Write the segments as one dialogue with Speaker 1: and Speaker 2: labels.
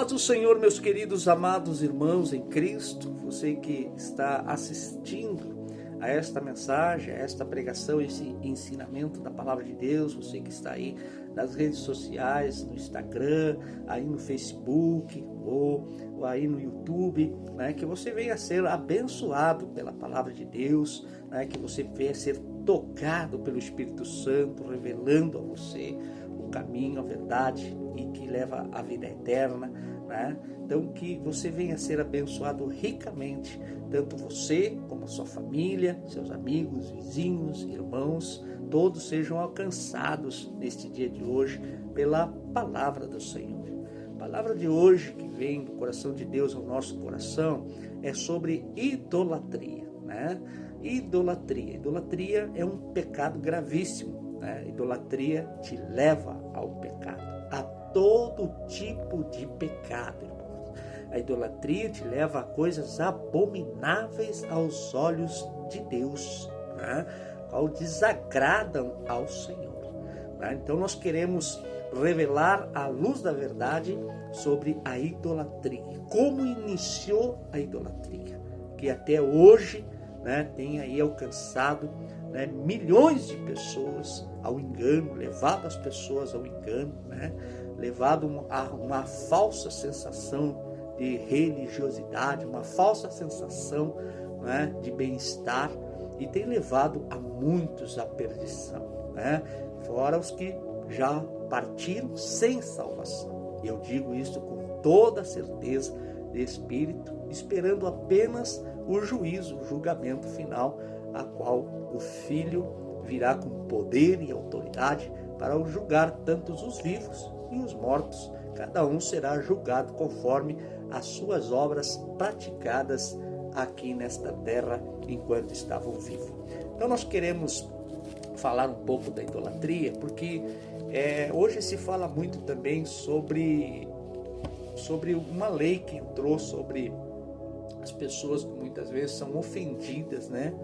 Speaker 1: paz do Senhor, meus queridos amados irmãos em Cristo, você que está assistindo a esta mensagem, a esta pregação, esse ensinamento da palavra de Deus, você que está aí nas redes sociais, no Instagram, aí no Facebook ou aí no YouTube, né, que você venha a ser abençoado pela palavra de Deus, né, que você venha a ser tocado pelo Espírito Santo, revelando a você o caminho, a verdade e que leva à vida eterna, né? Então que você venha a ser abençoado ricamente, tanto você como a sua família, seus amigos, vizinhos, irmãos, todos sejam alcançados neste dia de hoje pela palavra do Senhor. A palavra de hoje que vem do coração de Deus ao nosso coração é sobre idolatria, né? Idolatria é um pecado gravíssimo, né? Idolatria te leva ao pecado, a todo tipo de pecado, irmãos. A idolatria te leva a coisas abomináveis aos olhos de Deus, né? Qual desagradam ao Senhor, né? Então nós queremos revelar a luz da verdade sobre a idolatria, como iniciou a idolatria, que até hoje, né, tem aí alcançado, né, milhões de pessoas ao engano, levado as pessoas ao engano, né, levado a uma falsa sensação de religiosidade, uma falsa sensação, né, de bem-estar, e tem levado a muitos à perdição, né, fora os que já partiram sem salvação. Eu digo isso com toda a certeza de espírito, esperando apenas o juízo, o julgamento final, a qual o Filho virá com poder e autoridade para julgar tantos os vivos e os mortos. Cada um será julgado conforme as suas obras praticadas aqui nesta terra enquanto estavam vivos. Então nós queremos falar um pouco da idolatria, porque hoje se fala muito também sobre uma lei que entrou sobre as pessoas que muitas vezes são ofendidas, né?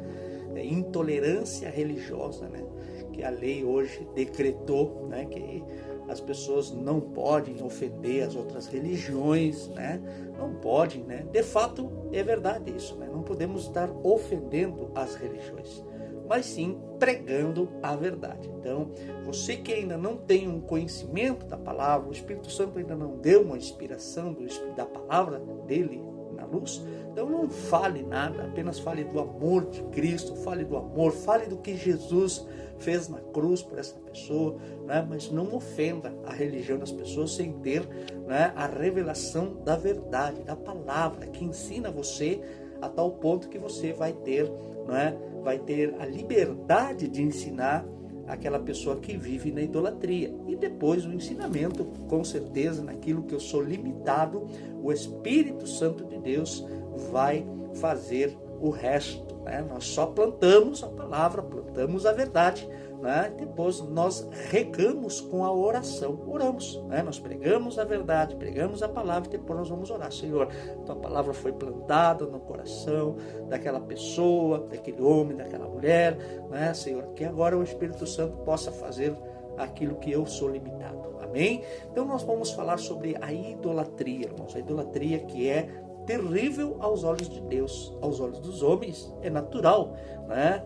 Speaker 1: Intolerância religiosa, né? Que a lei hoje decretou, né? Que as pessoas não podem ofender as outras religiões, né? Não podem, né? De fato, é verdade isso, né? Não podemos estar ofendendo as religiões, mas sim pregando a verdade. Então, você que ainda não tem um conhecimento da palavra, o Espírito Santo ainda não deu uma inspiração da palavra dele na luz, então não fale nada, apenas fale do amor de Cristo, fale do amor, fale do que Jesus fez na cruz por essa pessoa, né? Mas não ofenda a religião das pessoas sem ter, né, a revelação da verdade, da palavra, que ensina você a tal ponto que você vai ter, né, vai ter a liberdade de ensinar aquela pessoa que vive na idolatria. E depois o ensinamento, com certeza, naquilo que eu sou limitado, o Espírito Santo de Deus vai fazer o resto, né? Nós só plantamos a palavra, plantamos a verdade, né? Depois nós regamos com a oração, oramos, né? Nós pregamos a verdade, pregamos a palavra e depois nós vamos orar. Senhor, tua palavra foi plantada no coração daquela pessoa, daquele homem, daquela mulher, né? Senhor, que agora o Espírito Santo possa fazer aquilo que eu sou limitado, amém? Então nós vamos falar sobre a idolatria, irmãos, a idolatria que é terrível aos olhos de Deus. Aos olhos dos homens é natural, né?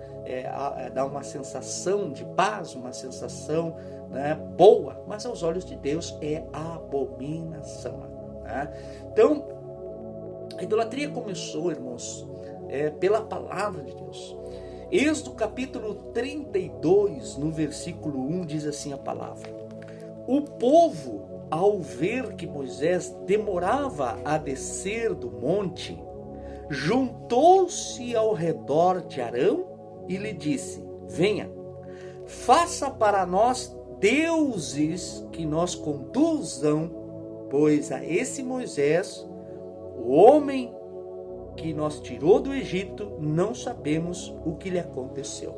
Speaker 1: Dá uma sensação de paz, uma sensação, né, boa, mas aos olhos de Deus é abominação, né? Então a idolatria começou, irmãos, pela palavra de Deus. Êxodo capítulo 32, no versículo 1, diz assim a palavra: o povo, ao ver que Moisés demorava a descer do monte, juntou-se ao redor de Arão e lhe disse: venha, faça para nós deuses que nos conduzam, pois a esse Moisés, o homem que nos tirou do Egito, não sabemos o que lhe aconteceu.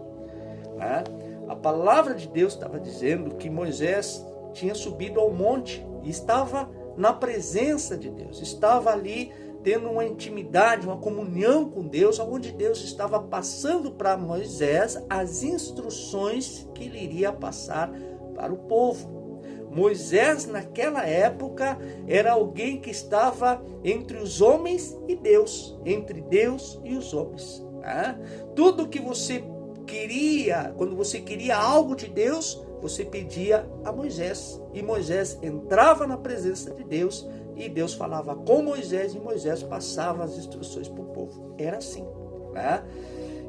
Speaker 1: A palavra de Deus estava dizendo que Moisés tinha subido ao monte e estava na presença de Deus, estava ali tendo uma intimidade, uma comunhão com Deus, onde Deus estava passando para Moisés as instruções que ele iria passar para o povo. Moisés naquela época era alguém que estava entre os homens e Deus, entre Deus e os homens. Tá? Tudo que você queria, quando você queria algo de Deus, você pedia a Moisés. E Moisés entrava na presença de Deus e Deus falava com Moisés e Moisés passava as instruções para o povo. Era assim. Né?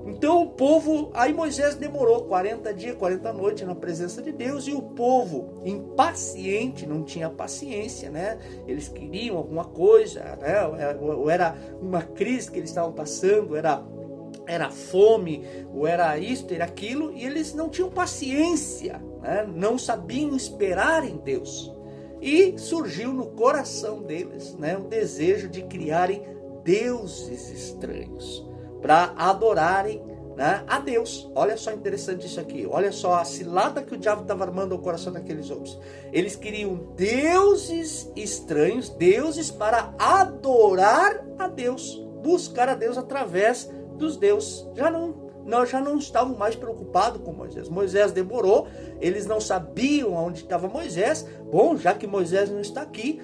Speaker 1: Então o povo, aí Moisés demorou 40 dias, 40 noites na presença de Deus, e o povo impaciente, não tinha paciência, né? Eles queriam alguma coisa, né? Ou era uma crise que eles estavam passando, era fome, ou era isto, era aquilo, e eles não tinham paciência, né? Não sabiam esperar em Deus. E surgiu no coração deles, né, o desejo de criarem deuses estranhos para adorarem, né, a Deus. Olha só interessante isso aqui. Olha só a cilada que o diabo estava armando ao coração daqueles homens. Eles queriam deuses estranhos, deuses para adorar a Deus, buscar a Deus através dos deuses. Já não estavam mais preocupados com Moisés. Moisés demorou, eles não sabiam onde estava Moisés. Bom, já que Moisés não está aqui,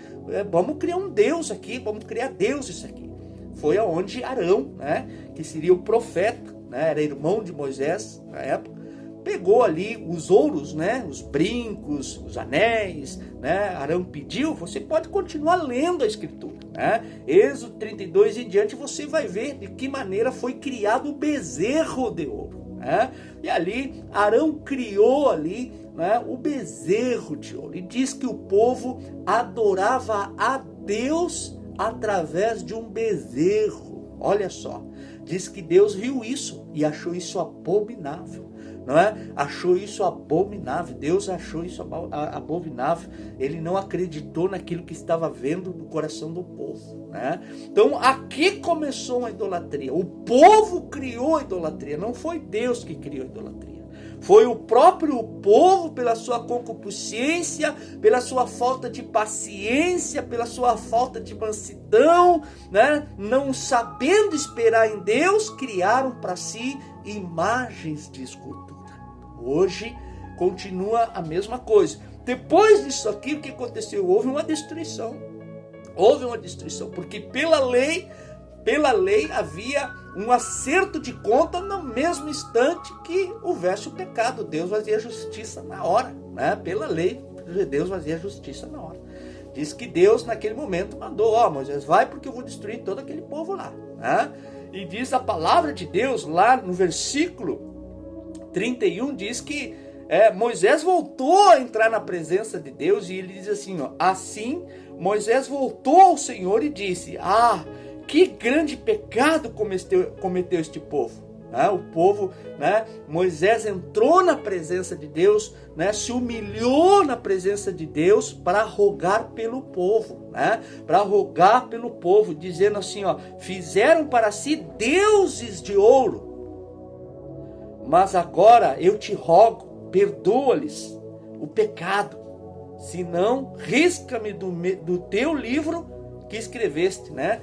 Speaker 1: vamos criar um Deus aqui, vamos criar deuses aqui. Foi aonde Arão, né, que seria o profeta, né, era irmão de Moisés na época, pegou ali os ouros, né, os brincos, os anéis, né, Arão pediu. Você pode continuar lendo a escritura, né? Êxodo 32 em diante você vai ver de que maneira foi criado o bezerro de ouro, né? E ali Arão criou ali, né, o bezerro de ouro, e diz que o povo adorava a Deus através de um bezerro. Olha só, diz que Deus viu isso e achou isso abominável, não é? Achou isso abominável. Deus achou isso abominável. Ele não acreditou naquilo que estava vendo no coração do povo, né? Então aqui começou uma idolatria. O povo criou a idolatria, não foi Deus que criou a idolatria. Foi o próprio povo, pela sua concupiscência, pela sua falta de paciência, pela sua falta de mansidão, né? Não sabendo esperar em Deus, criaram para si imagens de escultura. Hoje continua a mesma coisa. Depois disso aqui, o que aconteceu? Houve uma destruição. Houve uma destruição, porque pela lei havia um acerto de conta no mesmo instante que houvesse o pecado. Deus fazia justiça na hora, né? Pela lei, Deus fazia justiça na hora. Diz que Deus naquele momento mandou: Moisés, vai, porque eu vou destruir todo aquele povo lá, né? E diz a palavra de Deus lá no versículo 31, diz que Moisés voltou a entrar na presença de Deus, e ele diz assim, assim Moisés voltou ao Senhor e disse: que grande pecado cometeu este povo. O povo, né? Moisés entrou na presença de Deus, né? Se humilhou na presença de Deus para rogar pelo povo, né? Para rogar pelo povo, dizendo assim, fizeram para si deuses de ouro, mas agora eu te rogo, perdoa-lhes o pecado, senão risca-me do teu livro que escreveste, né?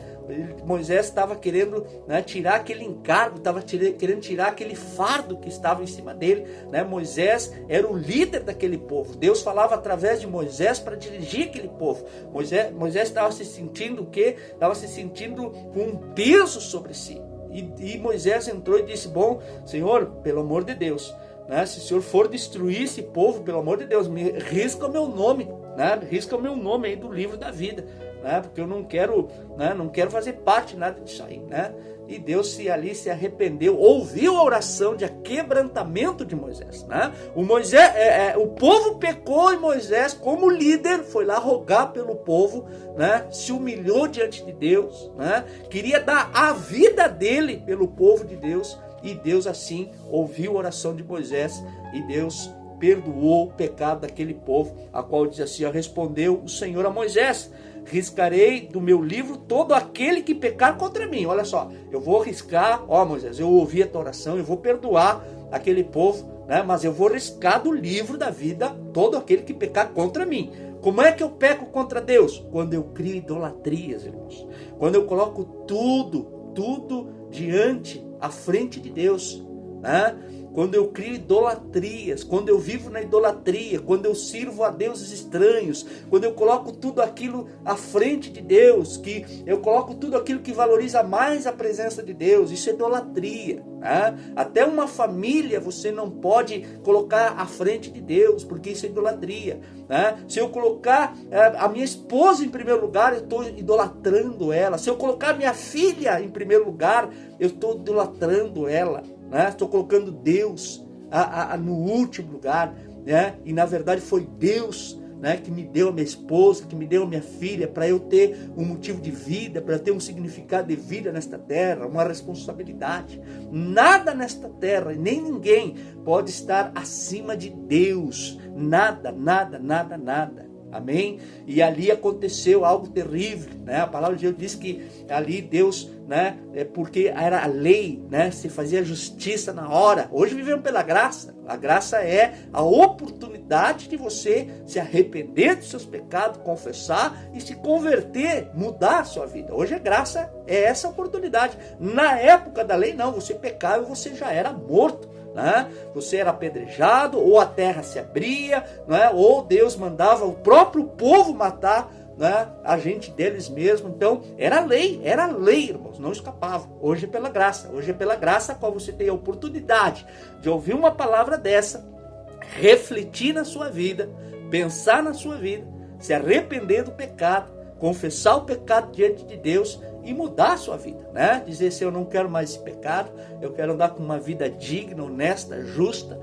Speaker 1: Moisés estava querendo, né, tirar aquele encargo, estava querendo tirar aquele fardo que estava em cima dele, né? Moisés era o líder daquele povo. Deus falava através de Moisés para dirigir aquele povo. Moisés estava se sentindo o quê? Estava se sentindo com um peso sobre si. E Moisés entrou e disse: bom, Senhor, pelo amor de Deus, né, se o Senhor for destruir esse povo, pelo amor de Deus, me risca o meu nome, né? Risca o meu nome aí do livro da vida, né? Porque eu não quero, né, não quero fazer parte nada disso aí, né? E Deus se arrependeu, ouviu a oração de quebrantamento de Moisés, né? O povo pecou, e Moisés, como líder, foi lá rogar pelo povo, né? Se humilhou diante de Deus, né? Queria dar a vida dele pelo povo de Deus, e Deus assim ouviu a oração de Moisés, e Deus perdoou o pecado daquele povo, a qual diz assim: respondeu o Senhor a Moisés: riscarei do meu livro todo aquele que pecar contra mim. Olha só, eu vou riscar, Moisés, eu ouvi a tua oração, eu vou perdoar aquele povo, né? Mas eu vou riscar do livro da vida todo aquele que pecar contra mim. Como é que eu peco contra Deus? Quando eu crio idolatrias, irmãos. Quando eu coloco tudo diante, à frente de Deus, né? quando eu crio idolatrias, quando eu vivo na idolatria, quando eu sirvo a deuses estranhos, quando eu coloco tudo aquilo à frente de Deus, que eu coloco tudo aquilo que valoriza mais a presença de Deus, isso é idolatria. Até uma família você não pode colocar à frente de Deus, porque isso é idolatria. Se eu colocar a minha esposa em primeiro lugar, eu estou idolatrando ela. Se eu colocar minha filha em primeiro lugar, eu estou idolatrando ela. Estou colocando Deus no último lugar, e na verdade foi Deus que me deu a minha esposa, que me deu a minha filha, para eu ter um motivo de vida, para ter um significado de vida nesta terra, uma responsabilidade. Nada nesta terra, nem ninguém pode estar acima de Deus. Nada, nada, nada, nada. Amém? E ali aconteceu algo terrível, A palavra de Deus diz que ali Deus, porque era a lei, se fazia justiça na hora. Hoje vivemos pela graça. A graça é a oportunidade de você se arrepender dos seus pecados, confessar e se converter, mudar a sua vida. Hoje a graça é essa oportunidade. Na época da lei não, você pecava e você já era morto. Você era apedrejado, ou a terra se abria, ou Deus mandava o próprio povo matar a gente deles mesmo. Então era lei, irmãos, não escapava. Hoje é pela graça a qual você tem a oportunidade de ouvir uma palavra dessa, refletir na sua vida, pensar na sua vida, se arrepender do pecado, confessar o pecado diante de Deus e mudar a sua vida, Dizer assim, eu não quero mais esse pecado, eu quero andar com uma vida digna, honesta, justa,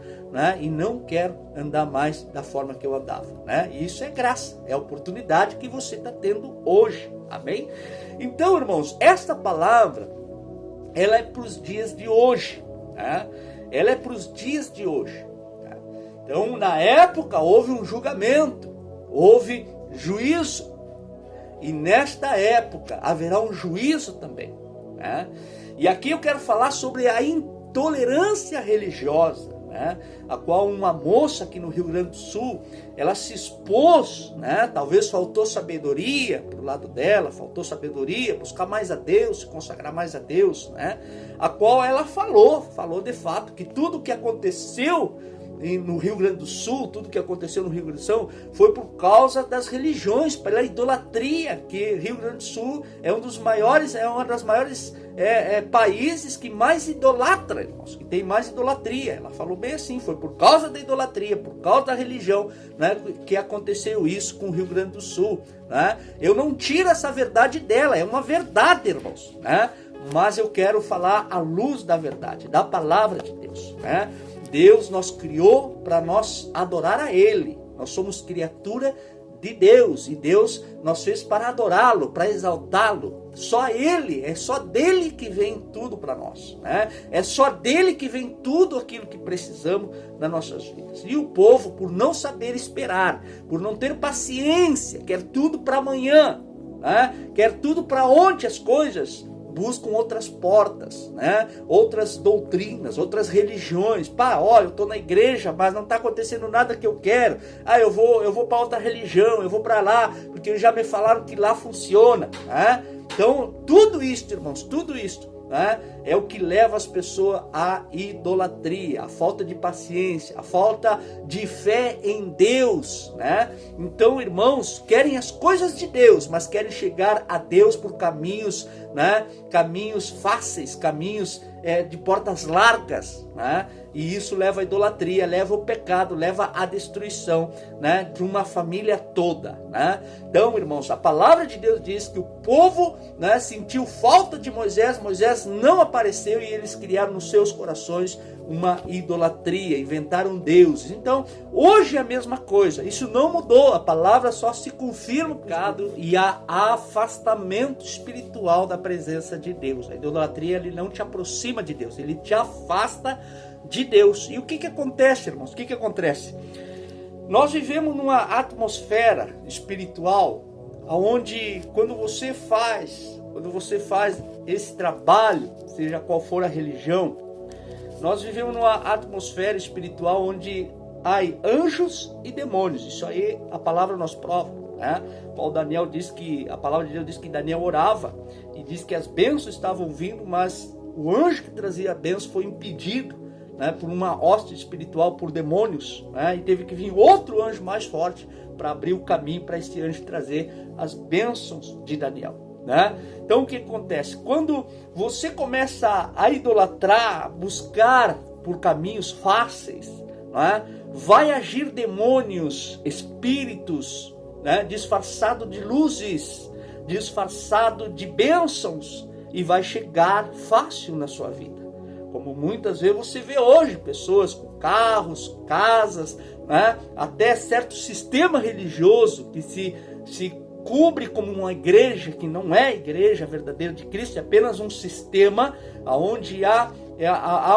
Speaker 1: E não quero andar mais da forma que eu andava, E isso é graça, é a oportunidade que você está tendo hoje, amém? Então, irmãos, esta palavra, ela é para os dias de hoje, Ela é para os dias de hoje, Então, na época, houve um julgamento, houve juízo, e nesta época haverá um juízo também. E aqui eu quero falar sobre a intolerância religiosa, a qual uma moça aqui no Rio Grande do Sul, ela se expôs, talvez faltou sabedoria para o lado dela, faltou sabedoria, buscar mais a Deus, se consagrar mais a Deus, a qual ela falou de fato que tudo o que aconteceu no Rio Grande do Sul, tudo que aconteceu no Rio Grande do Sul foi por causa das religiões, pela idolatria, que Rio Grande do Sul é uma das maiores países que mais idolatra, irmãos, que tem mais idolatria. Ela falou bem assim, foi por causa da idolatria, por causa da religião, que aconteceu isso com o Rio Grande do Sul, Eu não tiro essa verdade dela, é uma verdade, irmãos, Mas eu quero falar à luz da verdade, da palavra de Deus, Deus nos criou para nós adorar a Ele. Nós somos criatura de Deus e Deus nos fez para adorá-lo, para exaltá-lo. Só Ele, é só dele que vem tudo para nós, É só dele que vem tudo aquilo que precisamos nas nossas vidas. E o povo, por não saber esperar, por não ter paciência, quer tudo para amanhã, quer tudo para ontem as coisas, buscam outras portas, outras doutrinas, outras religiões. Olha, eu estou na igreja, mas não está acontecendo nada que eu quero. Eu vou para outra religião, eu vou para lá, porque já me falaram que lá funciona. Então, tudo isso, irmãos, tudo isso é o que leva as pessoas à idolatria, a falta de paciência, a falta de fé em Deus, Então, irmãos, querem as coisas de Deus, mas querem chegar a Deus por caminhos, caminhos fáceis, caminhos de portas largas, E isso leva à idolatria, leva ao pecado, leva à destruição, de uma família toda, Então, irmãos, a palavra de Deus diz que o povo, sentiu falta de Moisés, Moisés não apareceu e eles criaram nos seus corações uma idolatria, inventaram deuses. Então, hoje é a mesma coisa, isso não mudou, a palavra só se confirma o pecado e há afastamento espiritual da presença de Deus. A idolatria, ele não te aproxima de Deus, ele te afasta de Deus. E o que acontece, irmãos? O que acontece? Nós vivemos numa atmosfera espiritual onde quando você faz esse trabalho, seja qual for a religião, nós vivemos numa atmosfera espiritual onde há anjos e demônios. Isso aí a palavra nos prova, Paulo Daniel diz que, a palavra de Deus diz que Daniel orava e diz que as bênçãos estavam vindo, mas o anjo que trazia a bênção foi impedido né, por uma hoste espiritual, por demônios, né, e teve que vir outro anjo mais forte para abrir o caminho para esse anjo trazer as bênçãos de Daniel, né? Então o que acontece? Quando você começa a idolatrar, buscar por caminhos fáceis, né, vai agir demônios, espíritos, né, disfarçado de luzes, disfarçado de bênçãos, e vai chegar fácil na sua vida. Como muitas vezes você vê hoje, pessoas com carros, casas, né, até certo sistema religioso que se cubre como uma igreja, que não é a igreja verdadeira de Cristo, é apenas um sistema onde há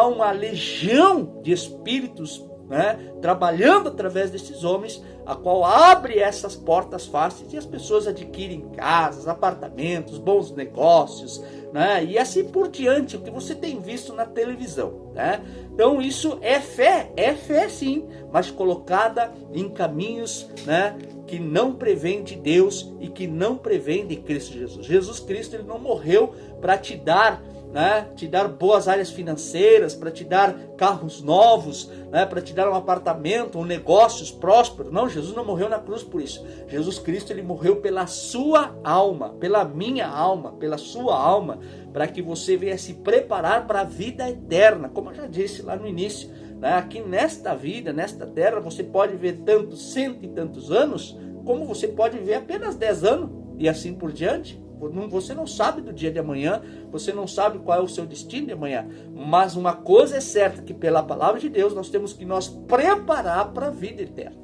Speaker 1: uma legião de espíritos, né, trabalhando através desses homens, a qual abre essas portas fáceis e as pessoas adquirem casas, apartamentos, bons negócios, né, e assim por diante, o que você tem visto na televisão, né? Então isso é fé sim, mas colocada em caminhos, né, que não prevém de Deus e que não prevém de Cristo Jesus. Jesus Cristo, ele não morreu para te dar, né, te dar boas áreas financeiras, para te dar carros novos, né, para te dar um apartamento, negócios prósperos. Não, Jesus não morreu na cruz por isso. Jesus Cristo, ele morreu pela sua alma, pela minha alma, pela sua alma, para que você venha se preparar para a vida eterna, como eu já disse lá no início, né? Aqui nesta vida, nesta terra, você pode ver tantos, 100 e tantos anos, como você pode ver apenas 10 anos, e assim por diante. Você não sabe do dia de amanhã, você não sabe qual é o seu destino de amanhã, mas uma coisa é certa, que pela palavra de Deus nós temos que nos preparar para a vida eterna,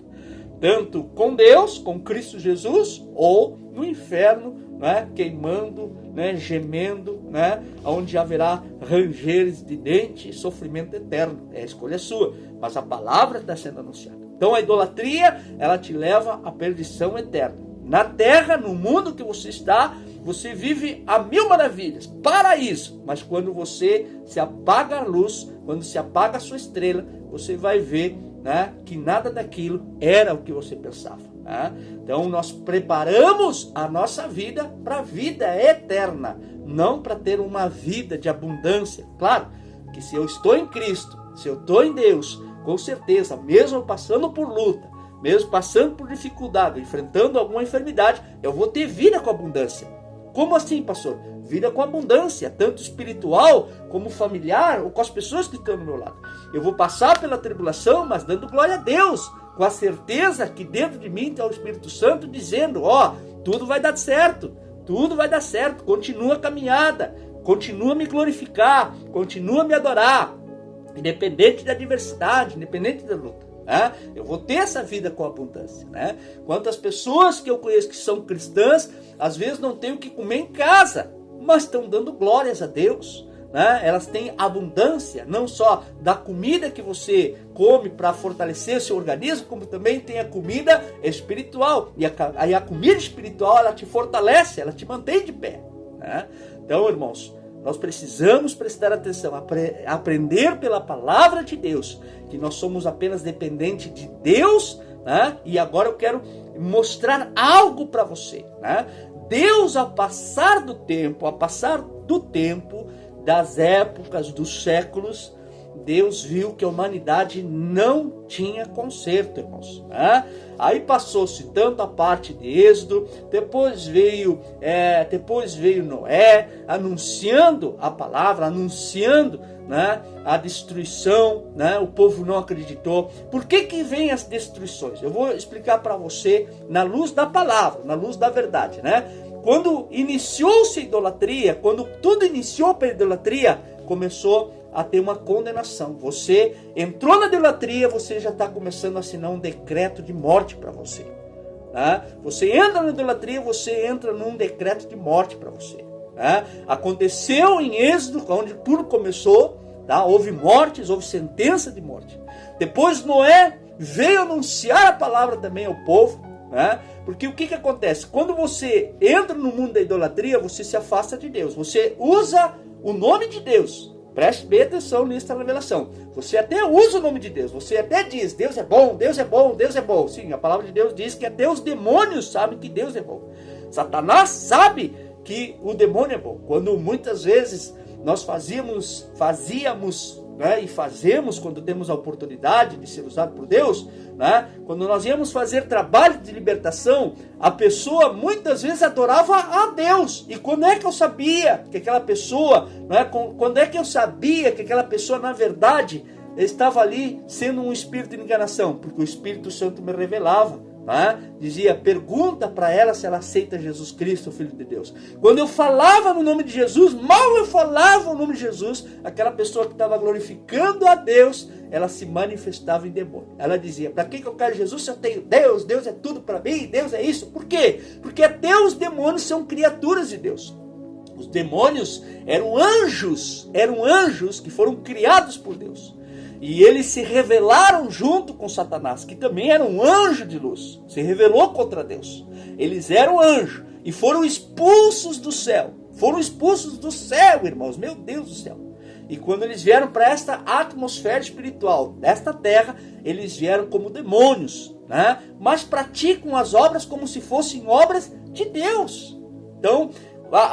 Speaker 1: tanto com Deus, com Cristo Jesus, ou no inferno, né, queimando, né, gemendo, né, onde haverá rangeres de dente e sofrimento eterno. É a escolha sua, mas a palavra está sendo anunciada. Então a idolatria, ela te leva à perdição eterna. Na terra, no mundo que você está, você vive a mil maravilhas, paraíso. Mas quando você se apaga a luz, quando se apaga a sua estrela, você vai ver, né, que nada daquilo era o que você pensava, né? Então nós preparamos a nossa vida para a vida eterna, não para ter uma vida de abundância. Claro que se eu estou em Cristo, se eu estou em Deus, com certeza, mesmo passando por luta, mesmo passando por dificuldade, enfrentando alguma enfermidade, eu vou ter vida com abundância. Como assim, pastor? Vida com abundância, tanto espiritual como familiar, ou com as pessoas que estão do meu lado. Eu vou passar pela tribulação, mas dando glória a Deus, com a certeza que dentro de mim está o Espírito Santo dizendo, tudo vai dar certo, continua a caminhada, continua a me glorificar, continua a me adorar, independente da adversidade, independente da luta. Eu vou ter essa vida com abundância, né? Quantas pessoas que eu conheço que são cristãs, às vezes não têm o que comer em casa, mas estão dando glórias a Deus, né? Elas têm abundância, não só da comida que você come para fortalecer o seu organismo, como também tem a comida espiritual, e a comida espiritual, ela te fortalece, ela te mantém de pé, né? Então, irmãos, nós precisamos prestar atenção, aprender pela palavra de Deus, que nós somos apenas dependentes de Deus, né? E agora eu quero mostrar algo para você, né? Deus, ao passar do tempo, das épocas, dos séculos, Deus viu que a humanidade não tinha conserto, irmãos, né? Aí passou-se tanto a parte de Êxodo, depois veio Noé, anunciando a palavra, anunciando, né, a destruição, né? O povo não acreditou. Por que vem as destruições? Eu vou explicar para você na luz da palavra, na luz da verdade, né? Quando iniciou-se a idolatria, quando tudo iniciou pela idolatria, começou a ter uma condenação. Você entrou na idolatria, você já está começando a assinar um decreto de morte para você, tá? Você entra na idolatria, você entra num decreto de morte para você, tá? Aconteceu em Êxodo, onde tudo começou, tá? Houve mortes, houve sentença de morte. Depois Noé veio anunciar a palavra também ao povo, né? Porque o que acontece? Quando você entra no mundo da idolatria, você se afasta de Deus. Você usa o nome de Deus. Preste bem atenção nessa revelação. Você até usa o nome de Deus. Você até diz, Deus é bom, Deus é bom, Deus é bom. Sim, a palavra de Deus diz que até os demônios sabem que Deus é bom. Satanás sabe que o demônio é bom. Quando muitas vezes nós fazíamos né, e fazemos quando temos a oportunidade de ser usado por Deus, né, quando nós íamos fazer trabalho de libertação, a pessoa muitas vezes adorava a Deus. E quando é que eu sabia que aquela pessoa, né, quando é que eu sabia que aquela pessoa na verdade estava ali sendo um espírito de enganação? Porque o Espírito Santo me revelava. Dizia, pergunta para ela se ela aceita Jesus Cristo, o Filho de Deus. Quando eu falava no nome de Jesus, mal eu falava o nome de Jesus, aquela pessoa que estava glorificando a Deus, ela se manifestava em demônio. Ela dizia, para que eu quero Jesus se eu tenho Deus? Deus é tudo para mim, Deus é isso. Por quê? Porque até os demônios são criaturas de Deus. Os demônios eram anjos que foram criados por Deus. E eles se rebelaram junto com Satanás, que também era um anjo de luz. Se rebelou contra Deus. Eles eram anjos e foram expulsos do céu. Foram expulsos do céu, irmãos. Meu Deus do céu. E quando eles vieram para esta atmosfera espiritual desta terra, eles vieram como demônios, né? Mas praticam as obras como se fossem obras de Deus. Então,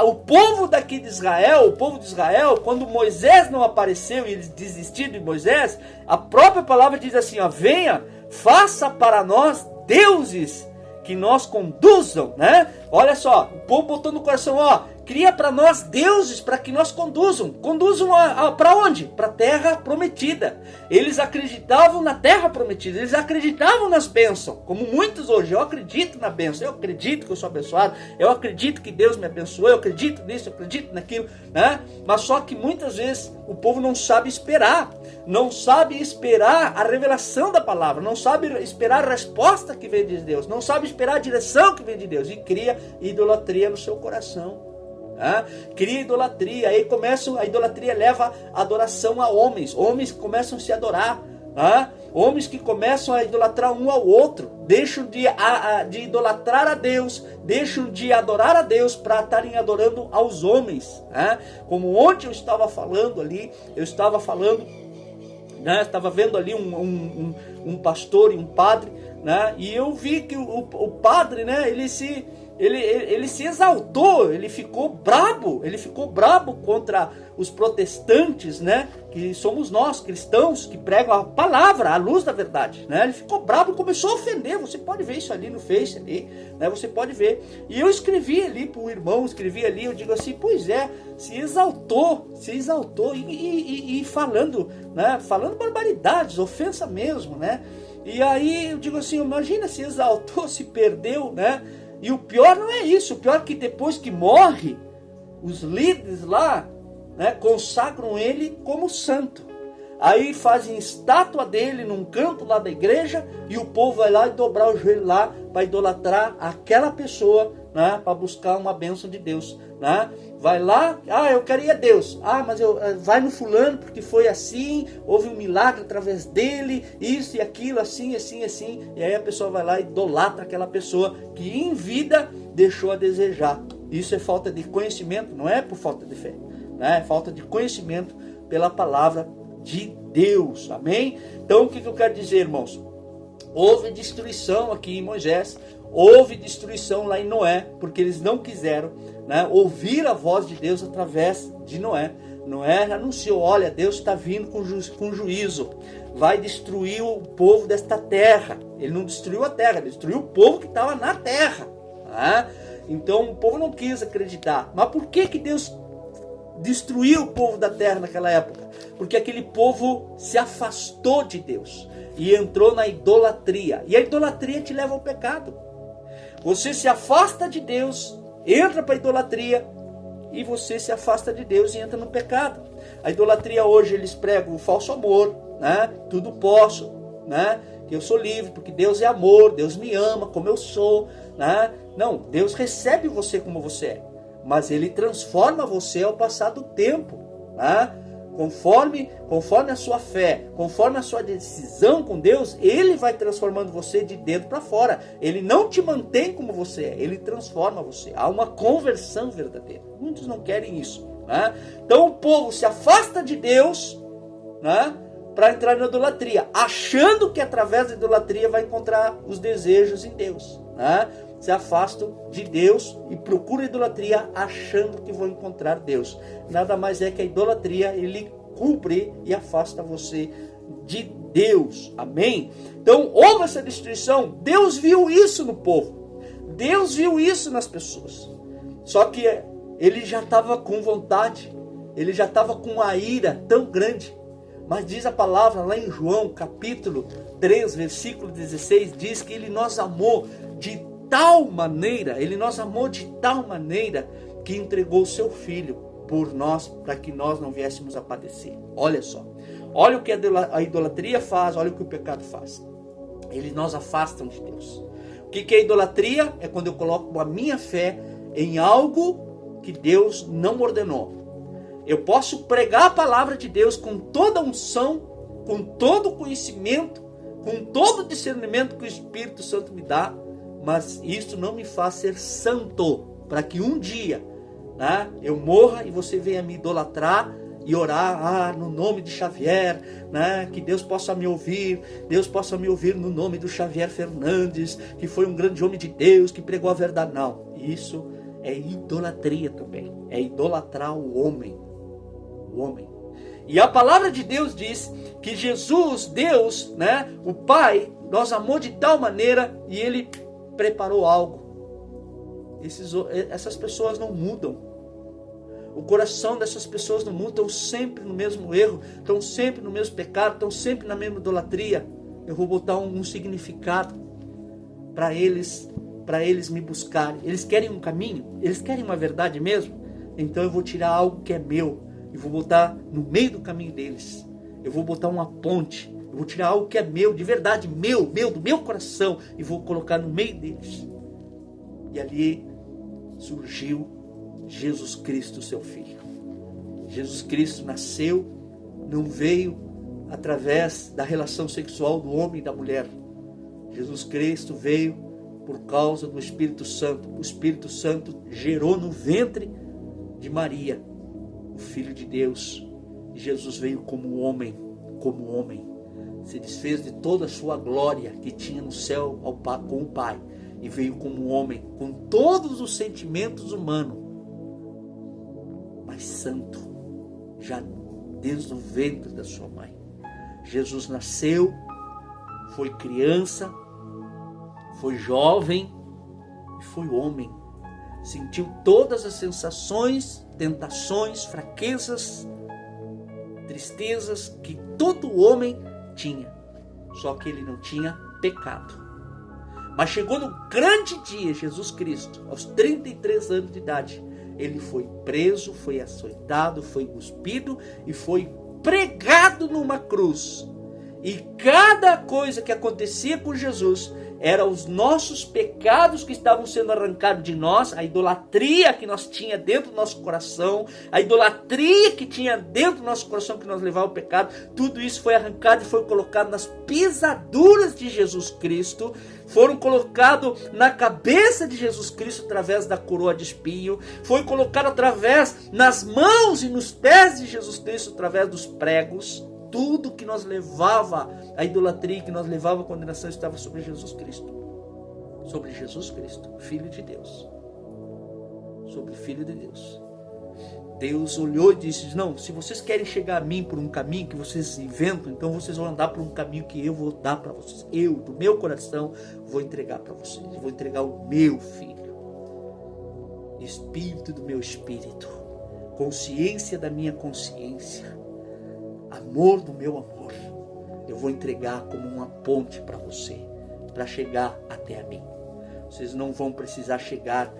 Speaker 1: o povo daqui de Israel, o povo de Israel, quando Moisés não apareceu e eles desistiram de Moisés, a própria palavra diz assim, ó, venha, faça para nós deuses que nos conduzam, né? Olha só, o povo botou no coração, ó, cria para nós deuses para que nos conduzam. Conduzam para onde? Para a terra prometida. Eles acreditavam na terra prometida, eles acreditavam nas bênçãos, como muitos hoje. Eu acredito na bênção, eu acredito que eu sou abençoado, eu acredito que Deus me abençoou, eu acredito nisso, eu acredito naquilo, né? Mas só que muitas vezes o povo não sabe esperar, não sabe esperar a revelação da palavra, não sabe esperar a resposta que vem de Deus, não sabe esperar a direção que vem de Deus e cria idolatria no seu coração. Cria idolatria, aí a idolatria leva a adoração a homens que começam a se adorar, homens que começam a idolatrar um ao outro, deixam de idolatrar a Deus, deixam de adorar a Deus para estarem adorando aos homens, como ontem eu estava falando ali, estava vendo ali um pastor e um padre, né? E eu vi que o padre, né, ele se exaltou, ele ficou brabo contra os protestantes, né, que somos nós, cristãos, que pregam a palavra, a luz da verdade, né, ele ficou brabo e começou a ofender, você pode ver isso ali no Face, ali, né, você pode ver, e eu escrevi ali para o irmão, eu digo assim, pois é, se exaltou, e falando, né, falando barbaridades, ofensa mesmo, né, e aí eu digo assim, imagina, se exaltou, se perdeu, né. E o pior não é isso, o pior é que depois que morre, os líderes lá, né, consagram ele como santo. Aí fazem estátua dele num canto lá da igreja e o povo vai lá e dobrar o joelho lá para idolatrar aquela pessoa, né, para buscar uma bênção de Deus. Né? Vai lá, eu queria Deus, mas vai no fulano porque foi assim, houve um milagre através dele, isso e aquilo, assim, e aí a pessoa vai lá e idolatra aquela pessoa que em vida deixou a desejar. Isso é falta de conhecimento, não é por falta de fé, né? É falta de conhecimento pela palavra de Deus, amém? Então o que eu quero dizer, irmãos? Houve destruição aqui em Moisés, houve destruição lá em Noé, porque eles não quiseram, né, ouvir a voz de Deus através de Noé. Noé anunciou, olha, Deus está vindo com juízo, vai destruir o povo desta terra. Ele não destruiu a terra, ele destruiu o povo que estava na terra. Né? Então o povo não quis acreditar. Mas por que Deus destruiu o povo da terra naquela época? Porque aquele povo se afastou de Deus e entrou na idolatria. E a idolatria te leva ao pecado. Você se afasta de Deus, entra para a idolatria e você se afasta de Deus e entra no pecado. A idolatria hoje eles pregam o falso amor, né? Tudo posso, né? Que eu sou livre porque Deus é amor, Deus me ama como eu sou, né? Não, Deus recebe você como você é, mas Ele transforma você ao passar do tempo, né? Conforme a sua fé, conforme a sua decisão com Deus, Ele vai transformando você de dentro para fora. Ele não te mantém como você é, Ele transforma você. Há uma conversão verdadeira. Muitos não querem isso, né? Então o povo se afasta de Deus, né, para entrar na idolatria, achando que através da idolatria vai encontrar os desejos em Deus, né? Se afastam de Deus e procuram a idolatria achando que vão encontrar Deus. Nada mais é que a idolatria, ele cumprir e afasta você de Deus. Amém? Então, houve essa destruição. Deus viu isso no povo. Deus viu isso nas pessoas. Só que ele já estava com vontade. Ele já estava com uma ira tão grande. Mas diz a palavra lá em João, capítulo 3, versículo 16, diz que ele nos amou de tal maneira, que entregou o seu filho por nós, para que nós não viéssemos a padecer. Olha só, olha o que a idolatria faz, olha o que o pecado faz. Eles nos afastam de Deus. O que é idolatria? É quando eu coloco a minha fé em algo que Deus não ordenou. Eu posso pregar a palavra de Deus com toda a unção, com todo o conhecimento, com todo o discernimento que o Espírito Santo me dá, mas isso não me faz ser santo, para que um dia, né, eu morra e você venha me idolatrar e orar no nome de Xavier, né, que Deus possa me ouvir no nome do Xavier Fernandes, que foi um grande homem de Deus, que pregou a verdade. Não, isso é idolatria também, é idolatrar o homem. E a palavra de Deus diz que Jesus, Deus, né, o Pai, nos amou de tal maneira e Ele preparou algo. Essas pessoas não mudam. O coração dessas pessoas não muda, estão sempre no mesmo erro, estão sempre no mesmo pecado, estão sempre na mesma idolatria. Eu vou botar um significado para eles me buscarem. Eles querem um caminho? Eles querem uma verdade mesmo? Então eu vou tirar algo que é meu e vou botar no meio do caminho deles. Eu vou botar uma ponte. Eu vou tirar algo que é meu, de verdade, meu, do meu coração, e vou colocar no meio deles. E ali surgiu Jesus Cristo, seu Filho. Jesus Cristo nasceu, não veio através da relação sexual do homem e da mulher. Jesus Cristo veio por causa do Espírito Santo. O Espírito Santo gerou no ventre de Maria o Filho de Deus. E Jesus veio como homem, se desfez de toda a sua glória que tinha no céu com o Pai, e veio como homem, com todos os sentimentos humanos, mas santo, já desde o ventre da sua mãe. Jesus nasceu, foi criança, foi jovem e foi homem. Sentiu todas as sensações, tentações, fraquezas, tristezas que todo homem tinha. Só que ele não tinha pecado. Mas chegou no grande dia, Jesus Cristo, aos 33 anos de idade, ele foi preso, foi açoitado, foi cuspido e foi pregado numa cruz. E cada coisa que acontecia com Jesus eram os nossos pecados que estavam sendo arrancados de nós, a idolatria que nós tinha dentro do nosso coração, a idolatria que tinha dentro do nosso coração que nos levava ao pecado, tudo isso foi arrancado e foi colocado nas pisaduras de Jesus Cristo, foram colocados na cabeça de Jesus Cristo através da coroa de espinho, foi colocado através nas mãos e nos pés de Jesus Cristo através dos pregos. Tudo que nos levava à idolatria, que nos levava à condenação, estava sobre Jesus Cristo. Sobre Jesus Cristo, Filho de Deus. Sobre o Filho de Deus. Deus olhou e disse, não, se vocês querem chegar a mim por um caminho que vocês inventam, então vocês vão andar por um caminho que eu vou dar para vocês. Eu, do meu coração, vou entregar para vocês. Vou entregar o meu Filho. Espírito do meu espírito. Consciência da minha consciência. Amor do meu amor, eu vou entregar como uma ponte para você, para chegar até a mim. Vocês não vão precisar chegar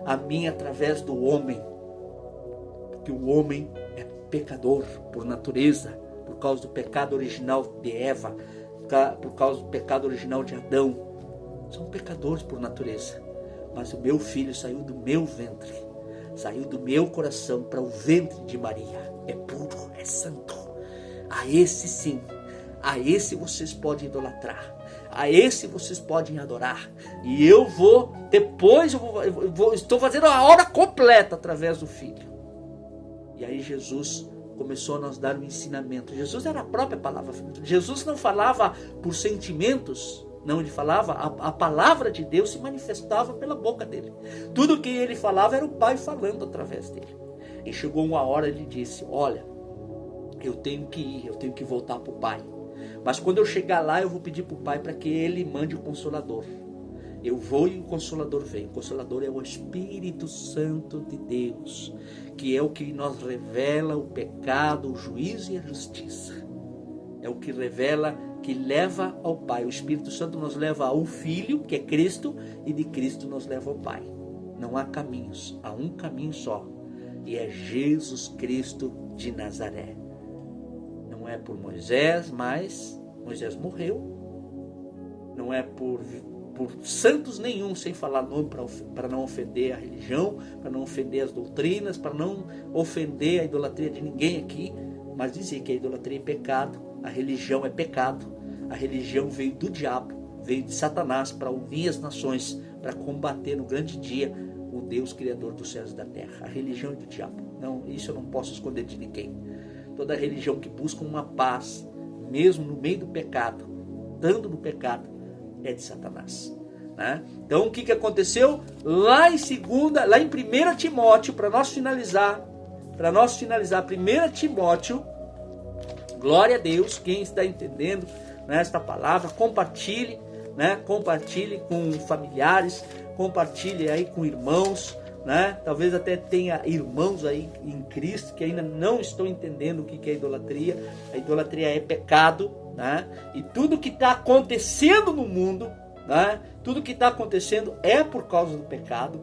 Speaker 1: a mim através do homem, porque o homem é pecador por natureza, por causa do pecado original de Eva, por causa do pecado original de Adão. São pecadores por natureza, mas o meu filho saiu do meu ventre, saiu do meu coração para o ventre de Maria. É puro, é santo. A esse sim, a esse vocês podem idolatrar, a esse vocês podem adorar. E eu vou, depois estou fazendo a obra completa através do Filho. E aí Jesus começou a nos dar um ensinamento. Jesus era a própria palavra. Jesus não falava por sentimentos, não, ele falava, a palavra de Deus se manifestava pela boca dele. Tudo que ele falava era o Pai falando através dele. E chegou uma hora, ele disse, olha, eu tenho que ir, eu tenho que voltar para o Pai. Mas quando eu chegar lá, eu vou pedir para o Pai para que Ele mande o Consolador. Eu vou e o Consolador vem. O Consolador é o Espírito Santo de Deus, que é o que nos revela o pecado, o juízo e a justiça. É o que revela, que leva ao Pai. O Espírito Santo nos leva ao Filho, que é Cristo, e de Cristo nos leva ao Pai. Não há caminhos, há um caminho só, e é Jesus Cristo de Nazaré. Não é por Moisés, mas Moisés morreu. Não é por santos nenhum, sem falar nome, para não ofender a religião, para não ofender as doutrinas, para não ofender a idolatria de ninguém aqui, mas dizer que a idolatria é pecado, a religião é pecado, a religião veio do diabo, veio de Satanás para unir as nações, para combater no grande dia o Deus Criador dos céus e da terra. A religião é do diabo. Não, isso eu não posso esconder de ninguém. Toda religião que busca uma paz, mesmo no meio do pecado, estando no pecado, é de Satanás. Né? Então o que aconteceu? Lá em 1 Timóteo, para nós finalizar, 1 Timóteo, glória a Deus, quem está entendendo, né, esta palavra, compartilhe, né, compartilhe com familiares, compartilhe aí com irmãos, né? Talvez até tenha irmãos aí em Cristo que ainda não estão entendendo o que é idolatria. A idolatria é pecado, né? E tudo que está acontecendo no mundo, né? Tudo que está acontecendo é por causa do pecado,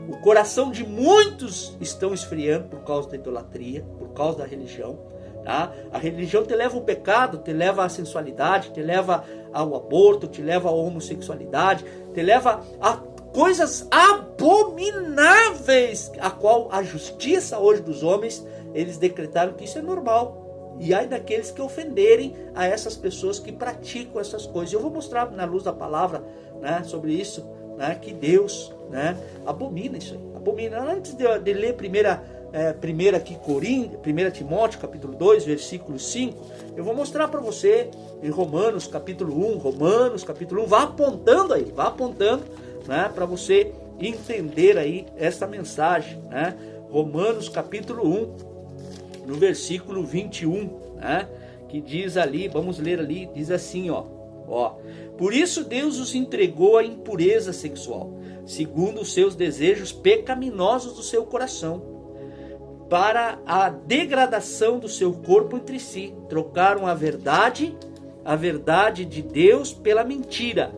Speaker 1: o coração de muitos estão esfriando por causa da idolatria, por causa da religião. Tá? A religião te leva ao pecado, te leva à sensualidade, te leva ao aborto, te leva à homossexualidade, te leva a coisas abomináveis, a qual a justiça hoje dos homens, eles decretaram que isso é normal. E ai daqueles que ofenderem a essas pessoas que praticam essas coisas. Eu vou mostrar na luz da palavra, né, sobre isso, né, que Deus, né, abomina isso aí. Abomina. Antes de ler 1 Timóteo capítulo 2, versículo 5, eu vou mostrar para você em Romanos capítulo 1, vá apontando, né, para você entender aí essa mensagem, né? Romanos capítulo 1, no versículo 21, né, que diz ali, vamos ler ali, diz assim, ó, por isso Deus os entregou à impureza sexual, segundo os seus desejos pecaminosos do seu coração, para a degradação do seu corpo entre si. Trocaram a verdade de Deus pela mentira,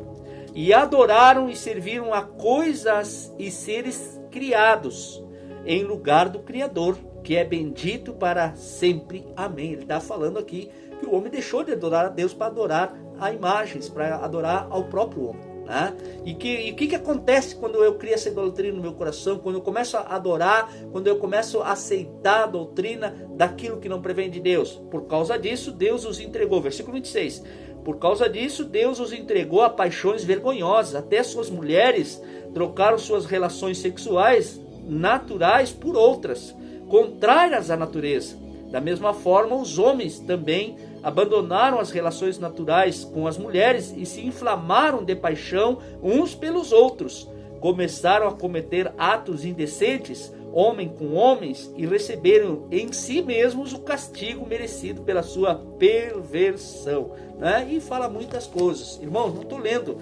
Speaker 1: e adoraram e serviram a coisas e seres criados em lugar do Criador, que é bendito para sempre. Amém. Ele está falando aqui que o homem deixou de adorar a Deus para adorar a imagens, para adorar ao próprio homem. Né? E o que acontece quando eu crio essa idolatria no meu coração, quando eu começo a adorar, quando eu começo a aceitar a doutrina daquilo que não provém de Deus? Por causa disso, Deus os entregou. Versículo 26. Por causa disso, Deus os entregou a paixões vergonhosas. Até suas mulheres trocaram suas relações sexuais naturais por outras, contrárias à natureza. Da mesma forma, os homens também abandonaram as relações naturais com as mulheres e se inflamaram de paixão uns pelos outros. Começaram a cometer atos indecentes, homem com homens, e receberam em si mesmos o castigo merecido pela sua perversão. Né? E fala muitas coisas. Irmãos, não estou lendo,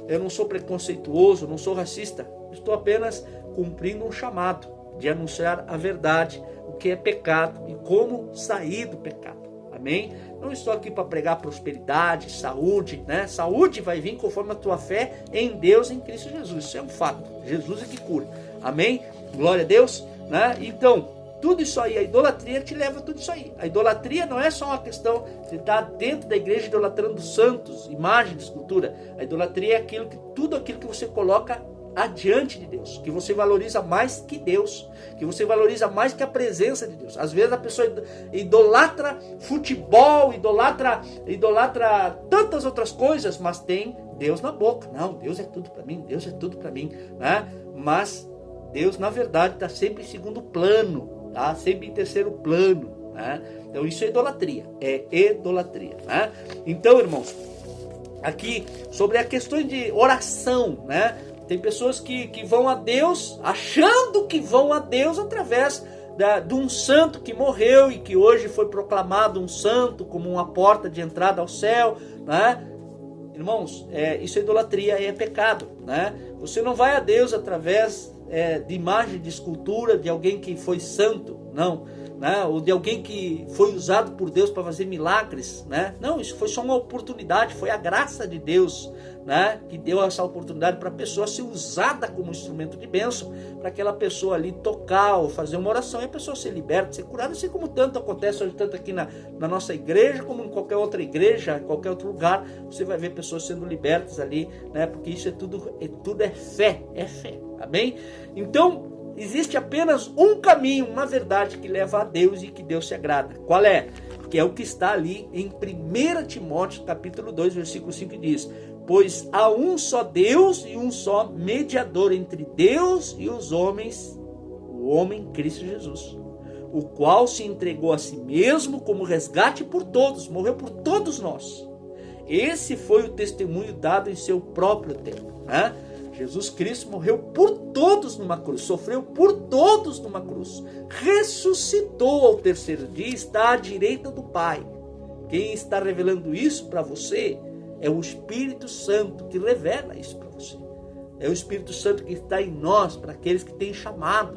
Speaker 1: eu não sou preconceituoso, não sou racista. Estou apenas cumprindo um chamado de anunciar a verdade, o que é pecado e como sair do pecado. Amém? Não estou aqui para pregar prosperidade, saúde, né? Saúde vai vir conforme a tua fé em Deus, em Cristo Jesus. Isso é um fato. Jesus é que cura. Amém? Glória a Deus, né? Então, tudo isso aí, a idolatria te leva a tudo isso aí. A idolatria não é só uma questão de estar dentro da igreja idolatrando santos, imagens, escultura. A idolatria é tudo aquilo que você coloca adiante de Deus, que você valoriza mais que Deus, que você valoriza mais que a presença de Deus. Às vezes a pessoa idolatra futebol, idolatra tantas outras coisas, mas tem Deus na boca. Não, Deus é tudo para mim, Deus é tudo para mim, né? Mas Deus, na verdade, está sempre em segundo plano, tá? Sempre em terceiro plano, né? Então isso é idolatria, né? Então, irmãos, aqui sobre a questão de oração, né? Tem pessoas que vão a Deus, achando que vão a Deus através de um santo que morreu e que hoje foi proclamado um santo como uma porta de entrada ao céu, né? Irmãos, isso é idolatria, é pecado, né? Você não vai a Deus através de imagem, de escultura, de alguém que foi santo, não, né? Ou de alguém que foi usado por Deus para fazer milagres, né? Não, isso foi só uma oportunidade, foi a graça de Deus, né? Que deu essa oportunidade para a pessoa ser usada como instrumento de bênção, para aquela pessoa ali tocar ou fazer uma oração e a pessoa ser liberta, ser curada, assim como tanto acontece hoje, tanto aqui na nossa igreja, como em qualquer outra igreja, em qualquer outro lugar, você vai ver pessoas sendo libertas ali, né? Porque isso tudo é fé, amém? Então, existe apenas um caminho, uma verdade que leva a Deus e que Deus se agrada. Qual é? Que é o que está ali em 1 Timóteo capítulo 2, versículo 5, que diz: pois há um só Deus e um só mediador entre Deus e os homens, o homem Cristo Jesus, o qual se entregou a si mesmo como resgate por todos, morreu por todos nós. Esse foi o testemunho dado em seu próprio tempo, né? Jesus Cristo morreu por todos numa cruz, sofreu por todos numa cruz, ressuscitou ao terceiro dia, está à direita do Pai. Quem está revelando isso para você é o Espírito Santo que revela isso para você. É o Espírito Santo que está em nós, para aqueles que têm chamado,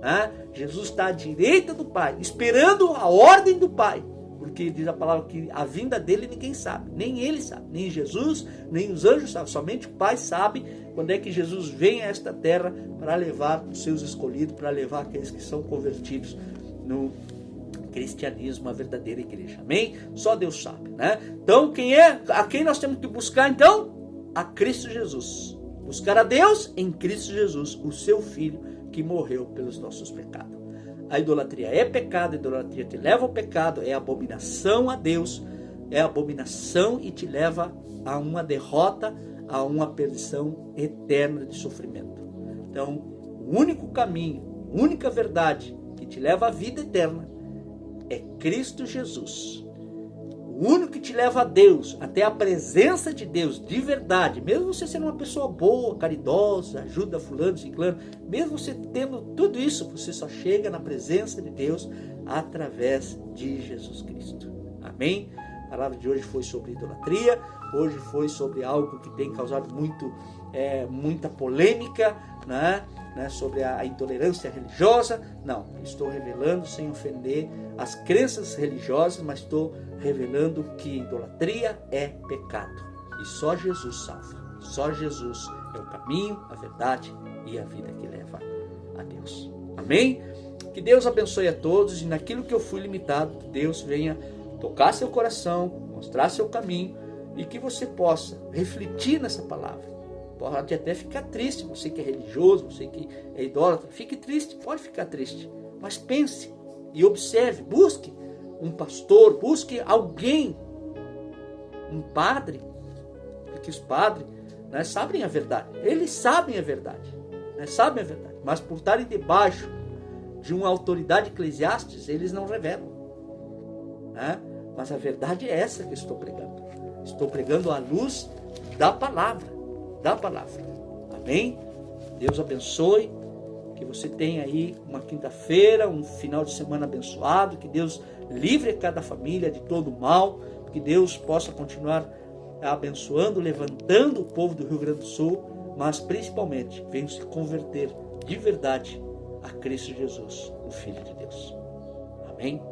Speaker 1: né? Jesus está à direita do Pai, esperando a ordem do Pai. Porque diz a palavra que a vinda dele ninguém sabe, nem ele sabe, nem Jesus, nem os anjos sabem, somente o Pai sabe quando é que Jesus vem a esta terra para levar os seus escolhidos, para levar aqueles que são convertidos no cristianismo, a verdadeira igreja, amém? Só Deus sabe, né? Então, a quem nós temos que buscar então? A Cristo Jesus, buscar a Deus em Cristo Jesus, o seu Filho que morreu pelos nossos pecados. A idolatria é pecado, a idolatria te leva ao pecado, é abominação a Deus, é abominação e te leva a uma derrota, a uma perdição eterna de sofrimento. Então, o único caminho, a única verdade que te leva à vida eterna é Cristo Jesus. O único que te leva a Deus, até a presença de Deus de verdade, mesmo você sendo uma pessoa boa, caridosa, ajuda fulano, ciclano, mesmo você tendo tudo isso, você só chega na presença de Deus através de Jesus Cristo. Amém? A palavra de hoje foi sobre idolatria, hoje foi sobre algo que tem causado muita polêmica, né? Sobre a intolerância religiosa. Não, estou revelando sem ofender as crenças religiosas, mas estou revelando que idolatria é pecado. E só Jesus salva. Só Jesus é o caminho, a verdade e a vida que leva a Deus. Amém? Que Deus abençoe a todos e naquilo que eu fui limitado, Deus venha tocar seu coração, mostrar seu caminho e que você possa refletir nessa palavra. Pode até ficar triste, você que é religioso, você que é idólatra, fique triste, pode ficar triste, mas pense e observe, busque um pastor, busque alguém, um padre, porque os padres, né, sabem a verdade, eles sabem a verdade, né, sabem a verdade, mas por estarem debaixo de uma autoridade eclesiástica, eles não revelam, né? Mas a verdade é essa que estou pregando à luz da palavra. Amém? Deus abençoe, que você tenha aí uma quinta-feira, um final de semana abençoado, que Deus livre cada família de todo o mal, que Deus possa continuar abençoando, levantando o povo do Rio Grande do Sul, mas principalmente venham se converter de verdade a Cristo Jesus, o Filho de Deus. Amém?